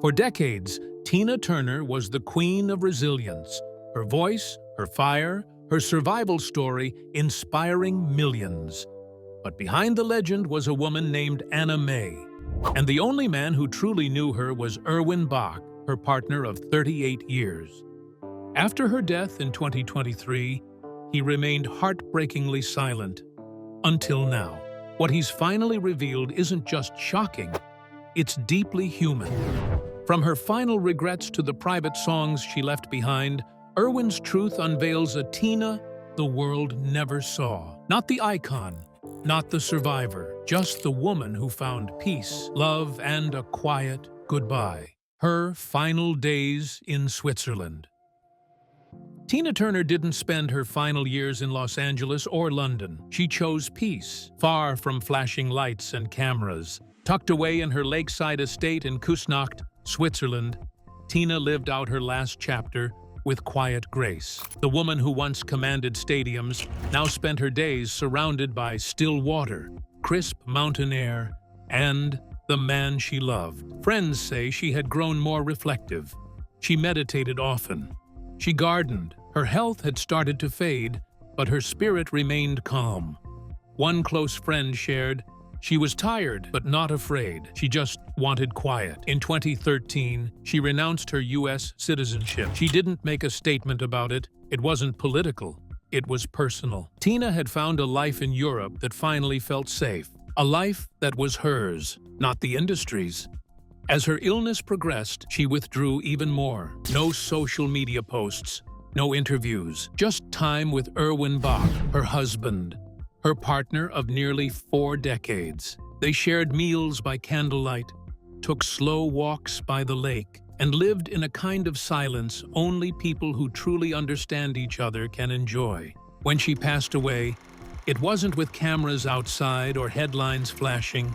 For decades, Tina Turner was the queen of resilience. Her voice, her fire, her survival story inspiring millions. But behind the legend was a woman named Anna Mae. And the only man who truly knew her was Erwin Bach, her partner of 38 years. After her death in 2023, he remained heartbreakingly silent. Until now. What he's finally revealed isn't just shocking, it's deeply human. From her final regrets to the private songs she left behind, Erwin's truth unveils a Tina the world never saw. Not the icon, not the survivor, just the woman who found peace, love, and a quiet goodbye. Her final days in Switzerland. Tina Turner didn't spend her final years in Los Angeles or London. She chose peace, far from flashing lights and cameras. Tucked away in her lakeside estate in Küsnacht, Switzerland, Tina lived out her last chapter with quiet grace. The woman who once commanded stadiums now spent her days surrounded by still water, crisp mountain air, and the man she loved. Friends say she had grown more reflective. She meditated often. She gardened. Her health had started to fade, but her spirit remained calm. One close friend shared, she was tired but not afraid. She just wanted quiet. In 2013, she renounced her U.S. citizenship. She didn't make a statement about it. It wasn't political. It was personal. Tina had found a life in Europe that finally felt safe. A life that was hers, not the industry's. As her illness progressed, she withdrew even more. No social media posts, no interviews, just time with Erwin Bach, her husband, her partner of nearly 4 decades. They shared meals by candlelight, took slow walks by the lake, and lived in a kind of silence only people who truly understand each other can enjoy. When she passed away, it wasn't with cameras outside or headlines flashing.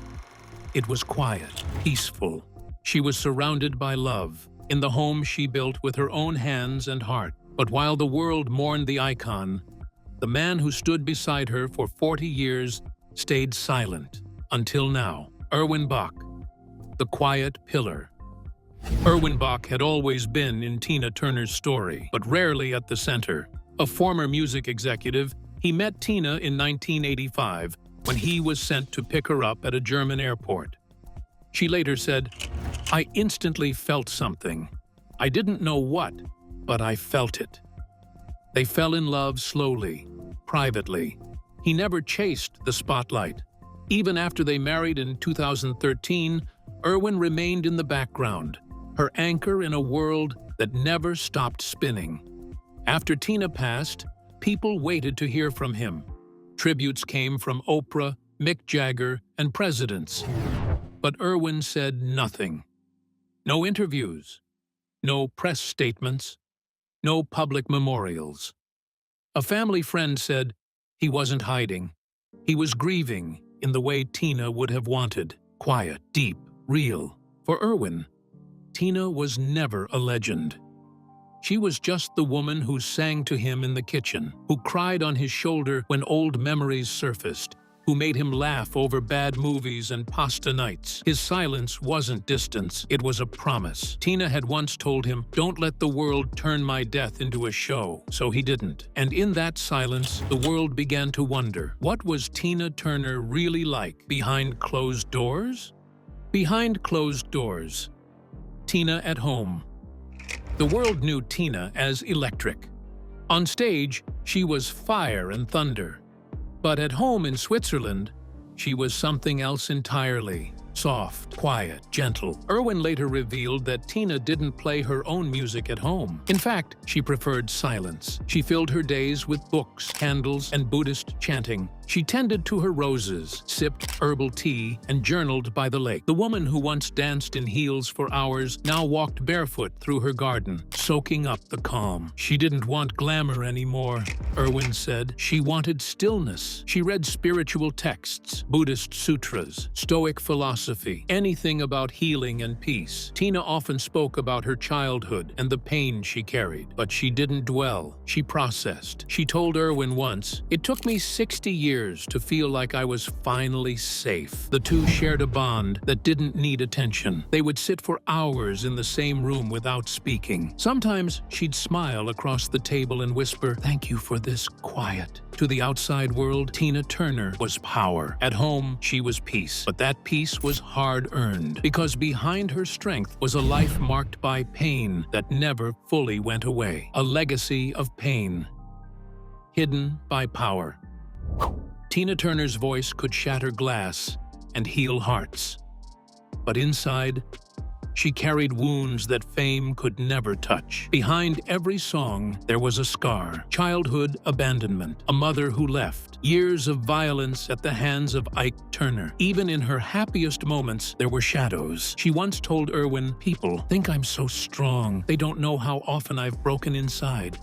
It was quiet, peaceful. She was surrounded by love, in the home she built with her own hands and heart. But while the world mourned the icon, the man who stood beside her for 40 years stayed silent. Until now. Erwin Bach, the quiet pillar. Erwin Bach had always been in Tina Turner's story, but rarely at the center. A former music executive, he met Tina in 1985 when he was sent to pick her up at a German airport. She later said, "I instantly felt something. I didn't know what, but I felt it." They fell in love slowly, privately. He never chased the spotlight. Even after they married in 2013, Erwin remained in the background, her anchor in a world that never stopped spinning. After Tina passed, people waited to hear from him. Tributes came from Oprah, Mick Jagger, and presidents. But Erwin said nothing. No interviews, no press statements, no public memorials. A family friend said he wasn't hiding. He was grieving in the way Tina would have wanted. Quiet, deep, real. For Erwin, Tina was never a legend. She was just the woman who sang to him in the kitchen, who cried on his shoulder when old memories surfaced, who made him laugh over bad movies and pasta nights. His silence wasn't distance, it was a promise. Tina had once told him, "Don't let the world turn my death into a show," so he didn't. And in that silence, the world began to wonder, what was Tina Turner really like behind closed doors? Behind closed doors. Tina at home. The world knew Tina as electric. On stage, she was fire and thunder. But at home in Switzerland, she was something else entirely. Soft, quiet, gentle. Erwin later revealed that Tina didn't play her own music at home. In fact, she preferred silence. She filled her days with books, candles, and Buddhist chanting. She tended to her roses, sipped herbal tea, and journaled by the lake. The woman who once danced in heels for hours now walked barefoot through her garden, soaking up the calm. She didn't want glamour anymore, Erwin said. She wanted stillness. She read spiritual texts, Buddhist sutras, Stoic philosophy, anything about healing and peace. Tina often spoke about her childhood and the pain she carried, but she didn't dwell. She processed. She told Erwin once, "It took me 60 years to feel like I was finally safe." The two shared a bond that didn't need attention. They would sit for hours in the same room without speaking. Sometimes she'd smile across the table and whisper, "Thank you for this quiet." To the outside world, Tina Turner was power. At home, she was peace. But that peace was hard-earned, because behind her strength was a life marked by pain that never fully went away. A legacy of pain, hidden by power. Tina Turner's voice could shatter glass and heal hearts. But inside, she carried wounds that fame could never touch. Behind every song, there was a scar. Childhood abandonment, a mother who left, years of violence at the hands of Ike Turner. Even in her happiest moments, there were shadows. She once told Erwin, "People think I'm so strong. They don't know how often I've broken inside."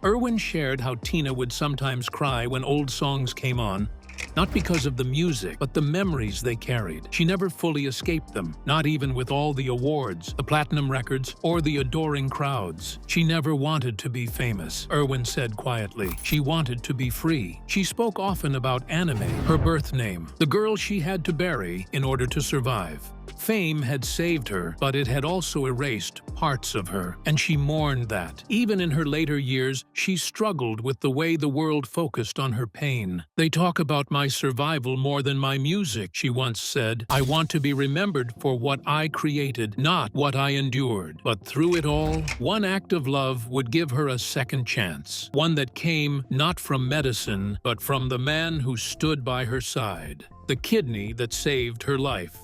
Erwin shared how Tina would sometimes cry when old songs came on, not because of the music, but the memories they carried. She never fully escaped them, not even with all the awards, the platinum records, or the adoring crowds. She never wanted to be famous, Erwin said quietly. She wanted to be free. She spoke often about Anna Mae, her birth name, the girl she had to bury in order to survive. Fame had saved her, but it had also erased parts of her, and she mourned that. Even in her later years, she struggled with the way the world focused on her pain. "They talk about my survival more than my music," she once said. "I want to be remembered for what I created, not what I endured." But through it all, one act of love would give her a second chance, one that came not from medicine, but from the man who stood by her side, the kidney that saved her life.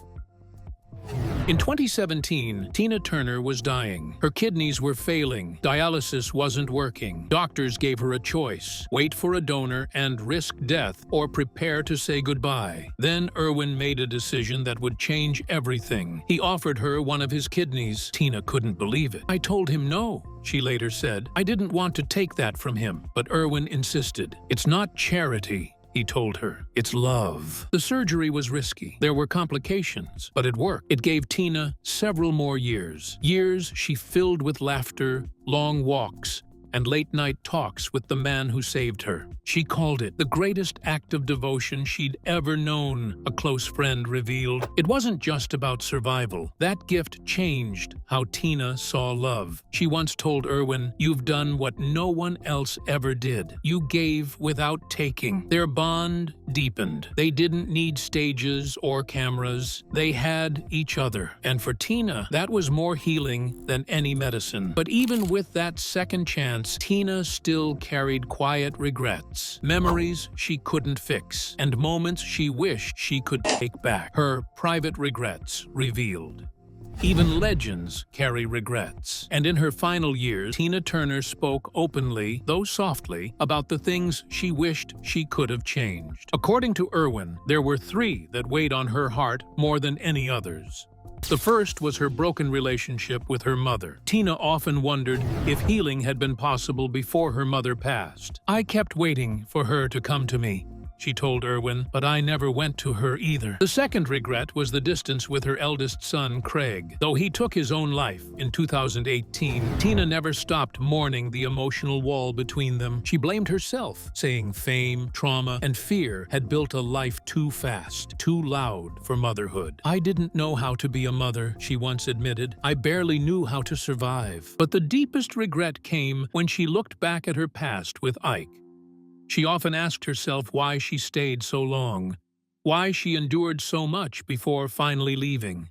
In 2017, Tina Turner was dying. Her kidneys were failing. Dialysis wasn't working. Doctors gave her a choice: wait for a donor and risk death, or prepare to say goodbye. Then Erwin made a decision that would change everything. He offered her one of his kidneys. Tina couldn't believe it. "I told him no," she later said. "I didn't want to take that from him." But Erwin insisted. "It's not charity," he told her. "It's love." The surgery was risky. There were complications, but it worked. It gave Tina several more years. Years she filled with laughter, long walks, and late-night talks with the man who saved her. She called it the greatest act of devotion she'd ever known, a close friend revealed. It wasn't just about survival. That gift changed how Tina saw love. She once told Erwin, "You've done what no one else ever did. You gave without taking." Their bond deepened. They didn't need stages or cameras. They had each other. And for Tina, that was more healing than any medicine. But even with that second chance, Tina still carried quiet regrets, memories she couldn't fix, and moments she wished she could take back. Her private regrets revealed. Even legends carry regrets. And in her final years, Tina Turner spoke openly, though softly, about the things she wished she could have changed. According to Erwin, there were 3 that weighed on her heart more than any others. The first was her broken relationship with her mother. Tina often wondered if healing had been possible before her mother passed. "I kept waiting for her to come to me," she told Erwin, "but I never went to her either." The second regret was the distance with her eldest son, Craig. Though he took his own life in 2018, Tina never stopped mourning the emotional wall between them. She blamed herself, saying fame, trauma, and fear had built a life too fast, too loud for motherhood. "I didn't know how to be a mother," she once admitted. "I barely knew how to survive." But the deepest regret came when she looked back at her past with Ike. She often asked herself why she stayed so long, why she endured so much before finally leaving.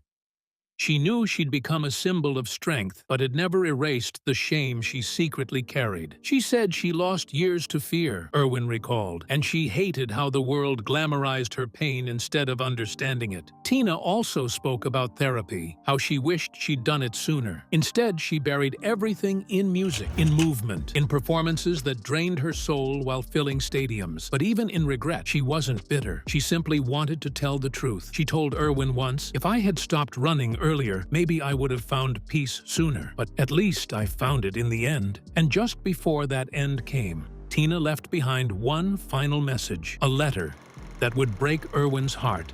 She knew she'd become a symbol of strength, but it never erased the shame she secretly carried. She said she lost years to fear, Erwin recalled, and she hated how the world glamorized her pain instead of understanding it. Tina also spoke about therapy, how she wished she'd done it sooner. Instead, she buried everything in music, in movement, in performances that drained her soul while filling stadiums. But even in regret, she wasn't bitter. She simply wanted to tell the truth. She told Erwin once, "If I had stopped running earlier, maybe I would have found peace sooner, but at least I found it in the end. And just before that end came, Tina left behind one final message, a letter that would break Erwin's heart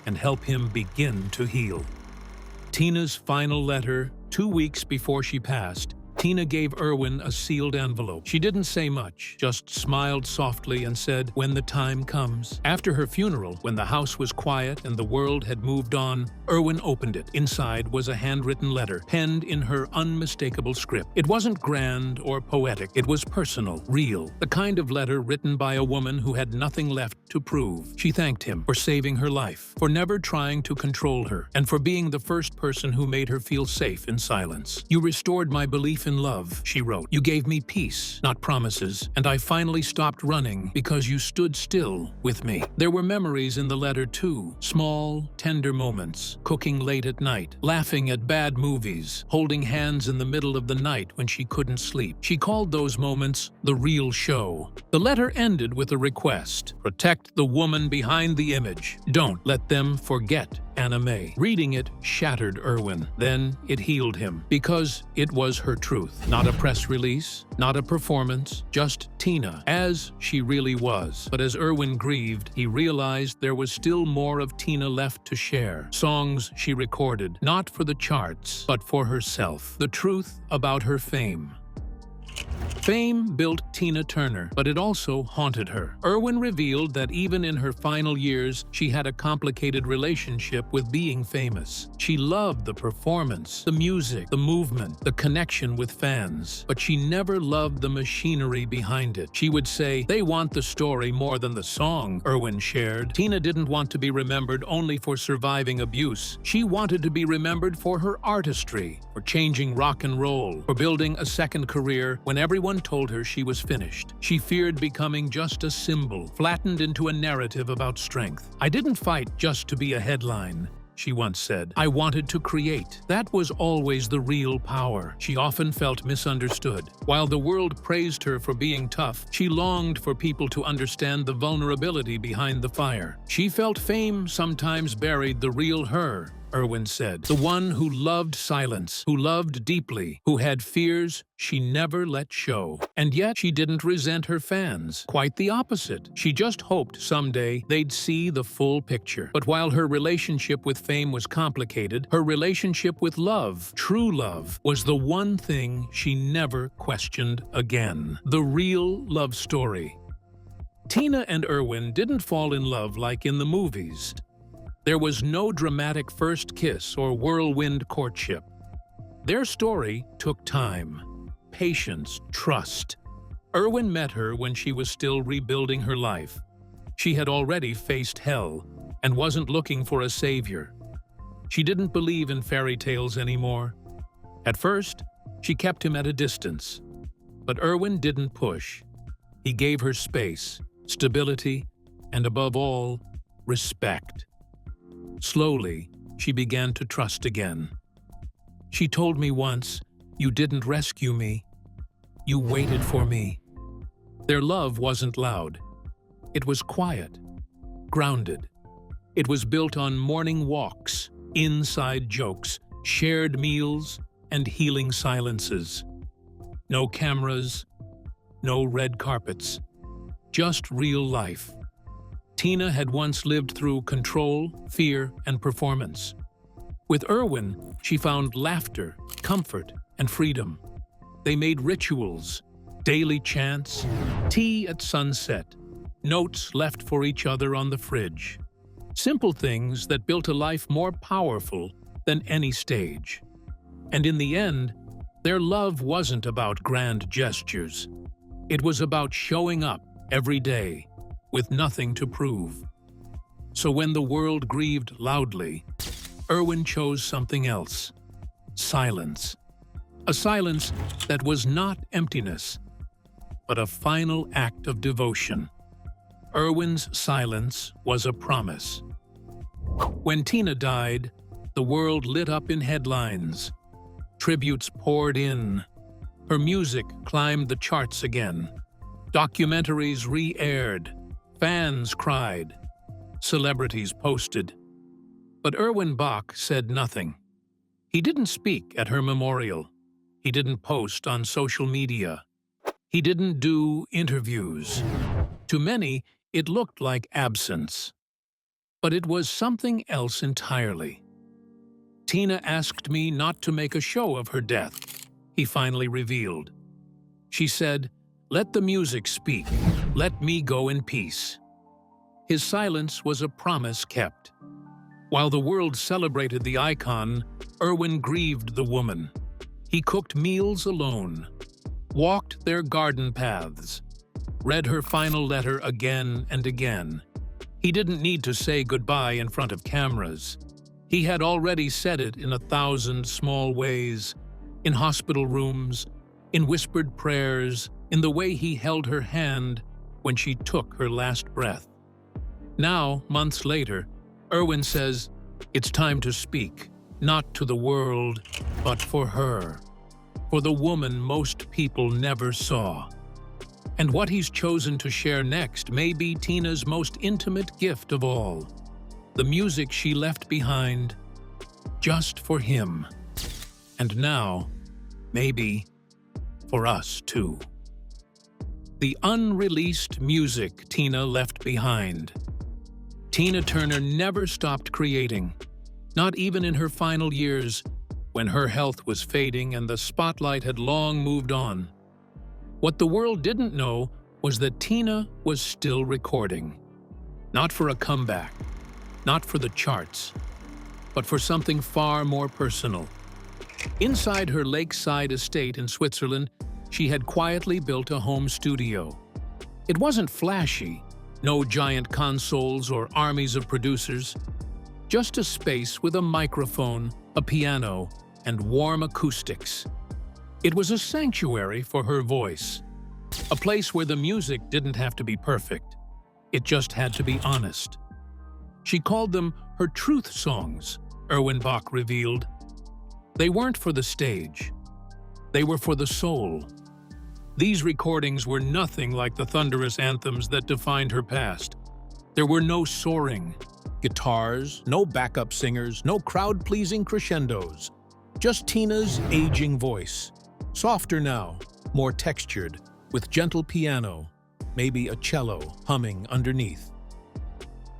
and help him begin to heal. Tina's final letter, 2 weeks before she passed, Tina gave Erwin a sealed envelope. She didn't say much, just smiled softly and said, "When the time comes." After her funeral, when the house was quiet and the world had moved on, Erwin opened it. Inside was a handwritten letter, penned in her unmistakable script. It wasn't grand or poetic. It was personal, real, the kind of letter written by a woman who had nothing left to prove. She thanked him for saving her life, for never trying to control her, and for being the first person who made her feel safe in silence. "You restored my belief in love," she wrote. "You gave me peace, not promises, and I finally stopped running because you stood still with me." There were memories in the letter too, small, tender moments, cooking late at night, laughing at bad movies, holding hands in the middle of the night when she couldn't sleep. She called those moments the real show. The letter ended with a request: protect the woman behind the image. Don't let them forget Anna Mae. Reading it shattered Erwin. Then it healed him, because it was her truth. Not a press release, not a performance, just Tina, as she really was. But as Erwin grieved, he realized there was still more of Tina left to share. Songs she recorded, not for the charts, but for herself. The truth about her fame. Fame built Tina Turner, but it also haunted her. Erwin revealed that even in her final years, she had a complicated relationship with being famous. She loved the performance, the music, the movement, the connection with fans, but she never loved the machinery behind it. She would say, "They want the story more than the song," Erwin shared. Tina didn't want to be remembered only for surviving abuse. She wanted to be remembered for her artistry, for changing rock and roll, for building a second career when everyone told her she was finished. She feared becoming just a symbol, flattened into a narrative about strength. "I didn't fight just to be a headline," she once said. "I wanted to create." That was always the real power. She often felt misunderstood. While the world praised her for being tough, she longed for people to understand the vulnerability behind the fire. She felt fame sometimes buried the real her, Erwin said. The one who loved silence, who loved deeply, who had fears she never let show. And yet she didn't resent her fans. Quite the opposite. She just hoped someday they'd see the full picture. But while her relationship with fame was complicated, her relationship with love, true love, was the one thing she never questioned again. The real love story. Tina and Erwin didn't fall in love like in the movies. There was no dramatic first kiss or whirlwind courtship. Their story took time, patience, trust. Erwin met her when she was still rebuilding her life. She had already faced hell and wasn't looking for a savior. She didn't believe in fairy tales anymore. At first, she kept him at a distance. But Erwin didn't push. He gave her space, stability, and above all, respect. Slowly, she began to trust again. She told me once, "You didn't rescue me. You waited for me." Their love wasn't loud. It was quiet, grounded. It was built on morning walks, inside jokes, shared meals, and healing silences. No cameras, no red carpets, just real life. Tina had once lived through control, fear, and performance. With Erwin, she found laughter, comfort, and freedom. They made rituals, daily chants, tea at sunset, notes left for each other on the fridge. Simple things that built a life more powerful than any stage. And in the end, their love wasn't about grand gestures. It was about showing up every day, with nothing to prove. So when the world grieved loudly, Erwin chose something else: silence. A silence that was not emptiness, but a final act of devotion. Erwin's silence was a promise. When Tina died, the world lit up in headlines. Tributes poured in. Her music climbed the charts again. Documentaries re-aired. Fans cried. Celebrities posted. But Erwin Bach said nothing. He didn't speak at her memorial. He didn't post on social media. He didn't do interviews. To many, it looked like absence. But it was something else entirely. Tina asked me not to make a show of her death, he finally revealed. She said, "Let the music speak. Let me go in peace." His silence was a promise kept. While the world celebrated the icon, Erwin grieved the woman. He cooked meals alone, walked their garden paths, read her final letter again and again. He didn't need to say goodbye in front of cameras. He had already said it in 1,000 small ways, in hospital rooms, in whispered prayers, in the way he held her hand when she took her last breath. Now, months later, Erwin says, it's time to speak, not to the world, but for her, for the woman most people never saw. And what he's chosen to share next may be Tina's most intimate gift of all, the music she left behind just for him. And now, maybe, for us too. The unreleased music Tina left behind. Tina Turner never stopped creating, not even in her final years, when her health was fading and the spotlight had long moved on. What the world didn't know was that Tina was still recording. Not for a comeback, not for the charts, but for something far more personal. Inside her lakeside estate in Switzerland, she had quietly built a home studio. It wasn't flashy, no giant consoles or armies of producers, just a space with a microphone, a piano, and warm acoustics. It was a sanctuary for her voice, a place where the music didn't have to be perfect. It just had to be honest. She called them her truth songs, Erwin Bach revealed. They weren't for the stage. They were for the soul. These recordings were nothing like the thunderous anthems that defined her past. There were no soaring guitars, no backup singers, no crowd-pleasing crescendos. Just Tina's aging voice. Softer now, more textured, with gentle piano, maybe a cello humming underneath.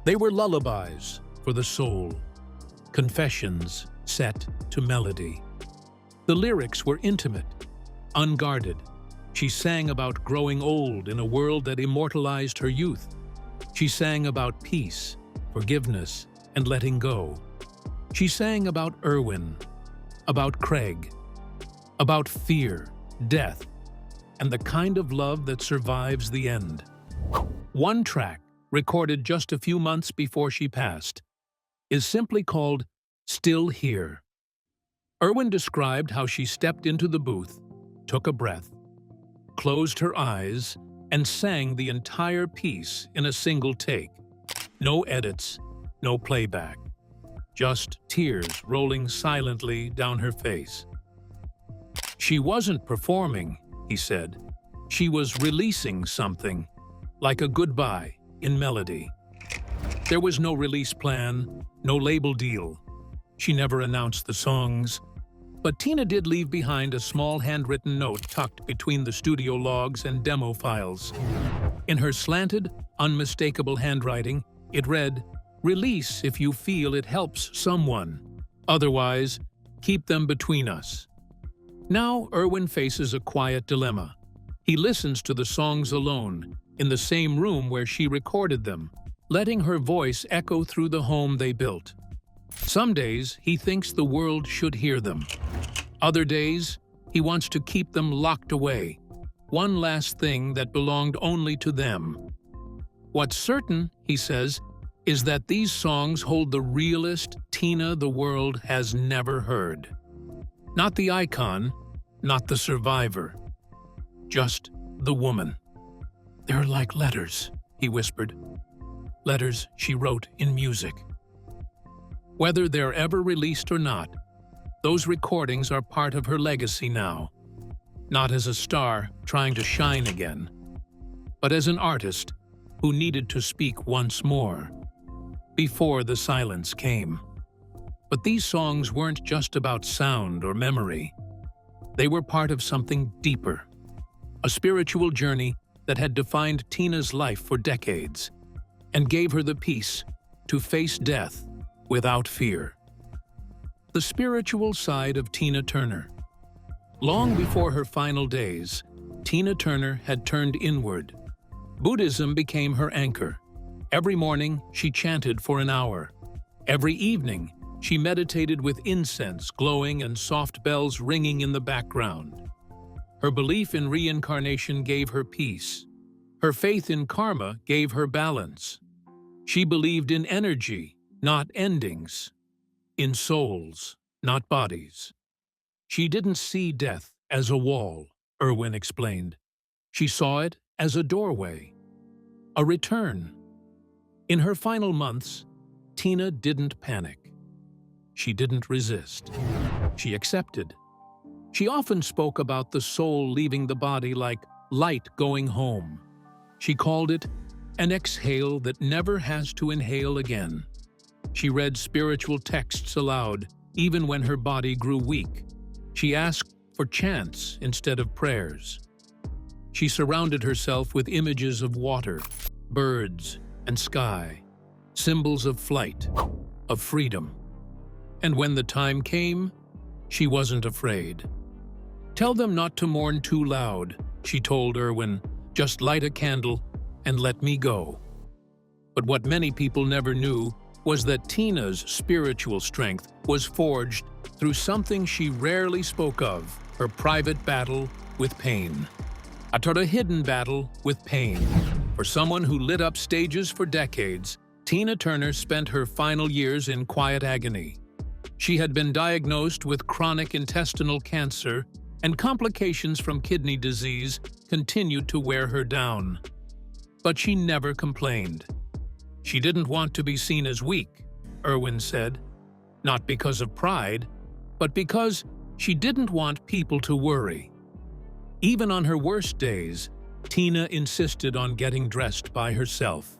They were lullabies for the soul, confessions set to melody. The lyrics were intimate, unguarded. She sang about growing old in a world that immortalized her youth. She sang about peace, forgiveness, and letting go. She sang about Erwin, about Craig, about fear, death, and the kind of love that survives the end. One track, recorded just a few months before she passed, is simply called Still Here. Erwin described how she stepped into the booth, took a breath, closed her eyes, and sang the entire piece in a single take. No edits, no playback. Just tears rolling silently down her face. She wasn't performing, he said. She was releasing something, like a goodbye in melody. There was no release plan, no label deal. She never announced the songs. But Tina did leave behind a small handwritten note tucked between the studio logs and demo files. In her slanted, unmistakable handwriting, it read, "Release if you feel it helps someone. Otherwise, keep them between us." Now Erwin faces a quiet dilemma. He listens to the songs alone, in the same room where she recorded them, letting her voice echo through the home they built. Some days, he thinks the world should hear them. Other days, he wants to keep them locked away, one last thing that belonged only to them. What's certain, he says, is that these songs hold the realest Tina the world has never heard. Not the icon, not the survivor, just the woman. "They're like letters," he whispered. Letters she wrote in music. Whether they're ever released or not, those recordings are part of her legacy now. Not as a star trying to shine again, but as an artist who needed to speak once more, before the silence came. But these songs weren't just about sound or memory. They were part of something deeper, a spiritual journey that had defined Tina's life for decades and gave her the peace to face death without fear. The spiritual side of Tina Turner. Long before her final days, Tina Turner had turned inward. Buddhism became her anchor. Every morning, she chanted for an hour. Every evening, she meditated with incense glowing and soft bells ringing in the background. Her belief in reincarnation gave her peace. Her faith in karma gave her balance. She believed in energy, not endings. In souls, not bodies. She didn't see death as a wall, Erwin explained. She saw it as a doorway, a return. In her final months, Tina didn't panic. She didn't resist. She accepted. She often spoke about the soul leaving the body like light going home. She called it an exhale that never has to inhale again. She read spiritual texts aloud, even when her body grew weak. She asked for chants instead of prayers. She surrounded herself with images of water, birds, and sky, symbols of flight, of freedom. And when the time came, she wasn't afraid. "Tell them not to mourn too loud," she told Erwin. "Just light a candle and let me go." But what many people never knew was that Tina's spiritual strength was forged through something she rarely spoke of, her private battle with pain. A hidden battle with pain. For someone who lit up stages for decades, Tina Turner spent her final years in quiet agony. She had been diagnosed with chronic intestinal cancer, and complications from kidney disease continued to wear her down. But she never complained. She didn't want to be seen as weak, Erwin said, not because of pride, but because she didn't want people to worry. Even on her worst days, Tina insisted on getting dressed by herself.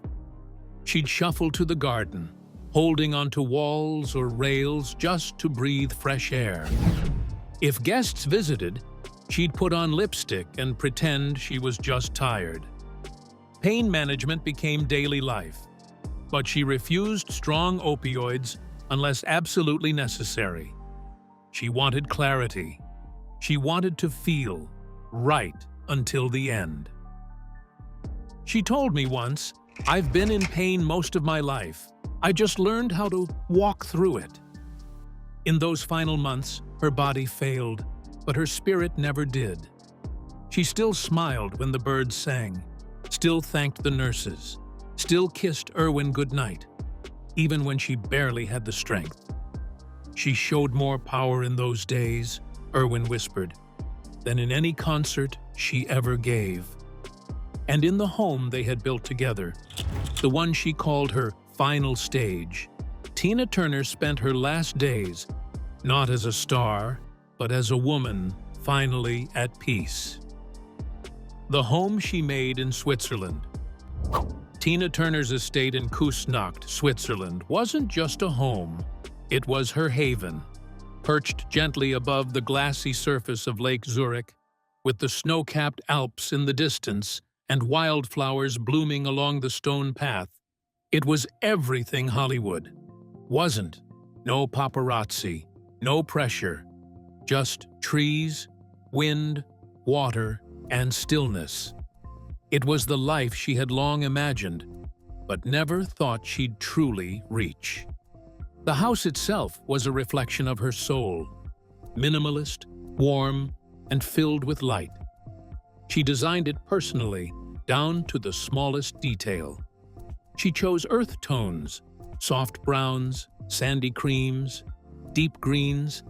She'd shuffle to the garden, holding onto walls or rails just to breathe fresh air. If guests visited, she'd put on lipstick and pretend she was just tired. Pain management became daily life, but she refused strong opioids unless absolutely necessary. She wanted clarity. She wanted to feel right until the end. She told me once, "I've been in pain most of my life. I just learned how to walk through it." In those final months, her body failed, but her spirit never did. She still smiled when the birds sang, still thanked the nurses, still kissed Erwin goodnight, even when she barely had the strength. "She showed more power in those days," Erwin whispered, "than in any concert she ever gave." And in the home they had built together, the one she called her final stage, Tina Turner spent her last days not as a star, but as a woman finally at peace. The home she made in Switzerland. Tina Turner's estate in Küsnacht, Switzerland, wasn't just a home. It was her haven, perched gently above the glassy surface of Lake Zurich, with the snow-capped Alps in the distance and wildflowers blooming along the stone path. It was everything Hollywood wasn't. No paparazzi, no pressure, just trees, wind, water, and stillness. It was the life she had long imagined, but never thought she'd truly reach. The house itself was a reflection of her soul, minimalist, warm, and filled with light. She designed it personally, down to the smallest detail. She chose earth tones, soft browns, sandy creams, deep greens,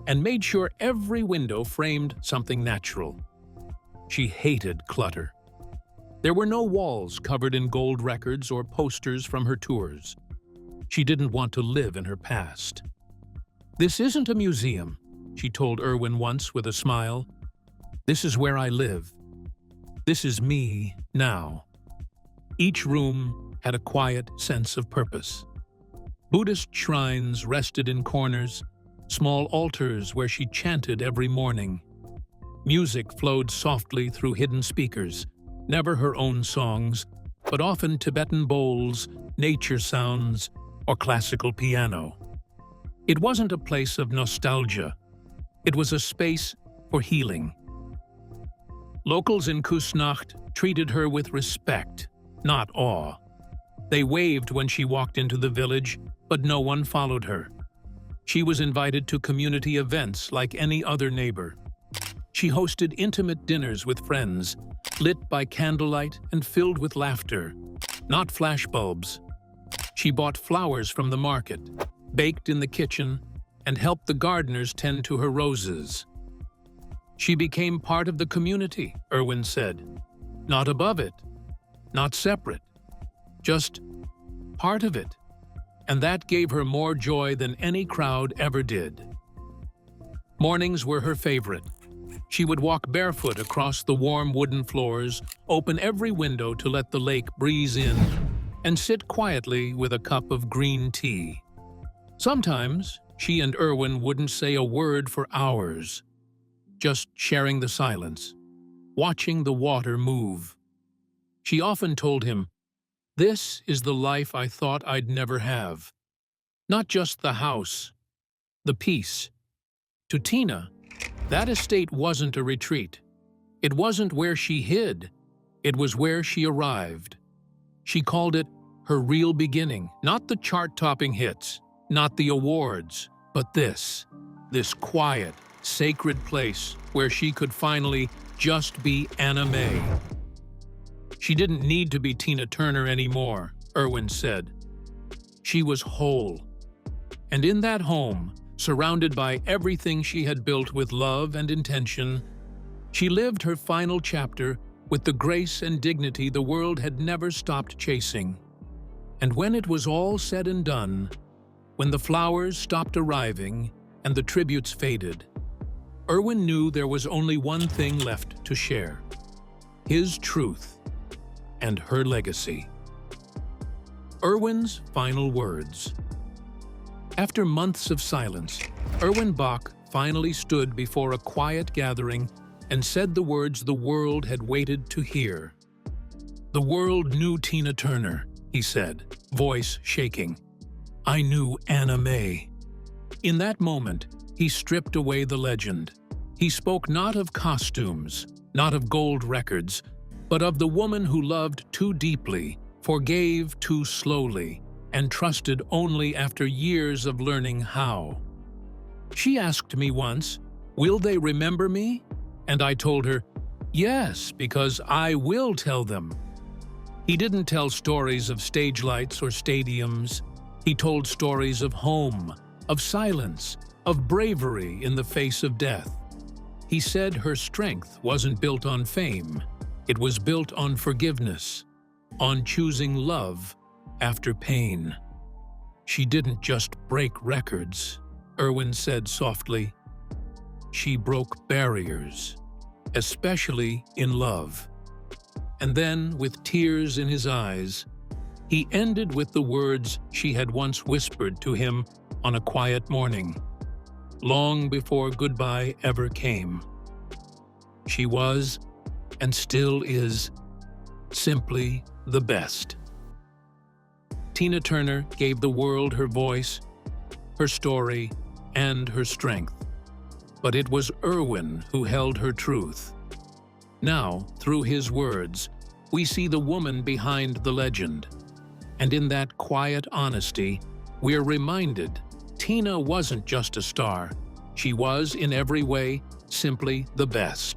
and made sure every window framed something natural. She hated clutter. There were no walls covered in gold records or posters from her tours. She didn't want to live in her past. "This isn't a museum," she told Erwin once with a smile. "This is where I live. This is me now." Each room had a quiet sense of purpose. Buddhist shrines rested in corners, small altars where she chanted every morning. Music flowed softly through hidden speakers, never her own songs, but often Tibetan bowls, nature sounds, or classical piano. It wasn't a place of nostalgia. It was a space for healing. Locals in Kusnacht treated her with respect, not awe. They waved when she walked into the village, but no one followed her. She was invited to community events like any other neighbor. She hosted intimate dinners with friends, lit by candlelight and filled with laughter, not flashbulbs. She bought flowers from the market, baked in the kitchen, and helped the gardeners tend to her roses. She became part of the community, Erwin said. Not above it, not separate, just part of it. And that gave her more joy than any crowd ever did. Mornings were her favorite. She would walk barefoot across the warm wooden floors, open every window to let the lake breeze in, and sit quietly with a cup of green tea. Sometimes, she and Erwin wouldn't say a word for hours, just sharing the silence, watching the water move. She often told him, "This is the life I thought I'd never have. Not just the house, the peace." To Tina, that estate wasn't a retreat. It wasn't where she hid. It was where she arrived. She called it her real beginning, not the chart-topping hits, not the awards, but this quiet, sacred place where she could finally just be Anna Mae. She didn't need to be Tina Turner anymore, Erwin said. She was whole. And in that home, surrounded by everything she had built with love and intention, she lived her final chapter with the grace and dignity the world had never stopped chasing. And when it was all said and done, when the flowers stopped arriving and the tributes faded, Erwin knew there was only one thing left to share: his truth and her legacy. Erwin's final words. After months of silence, Erwin Bach finally stood before a quiet gathering and said the words the world had waited to hear. "The world knew Tina Turner," he said, voice shaking. "I knew Anna Mae." In that moment, he stripped away the legend. He spoke not of costumes, not of gold records, but of the woman who loved too deeply, forgave too slowly, and trusted only after years of learning how. She asked me once, "Will they remember me?" And I told her, "Yes, because I will tell them." He didn't tell stories of stage lights or stadiums. He told stories of home, of silence, of bravery in the face of death. He said her strength wasn't built on fame. It was built on forgiveness, on choosing love after pain. "She didn't just break records," Erwin said softly. "She broke barriers, especially in love." And then, with tears in his eyes, he ended with the words she had once whispered to him on a quiet morning, long before goodbye ever came. She was, and still is, simply the best. Tina Turner gave the world her voice, her story, and her strength. But it was Erwin who held her truth. Now, through his words, we see the woman behind the legend. And in that quiet honesty, we're reminded Tina wasn't just a star. She was, in every way, simply the best.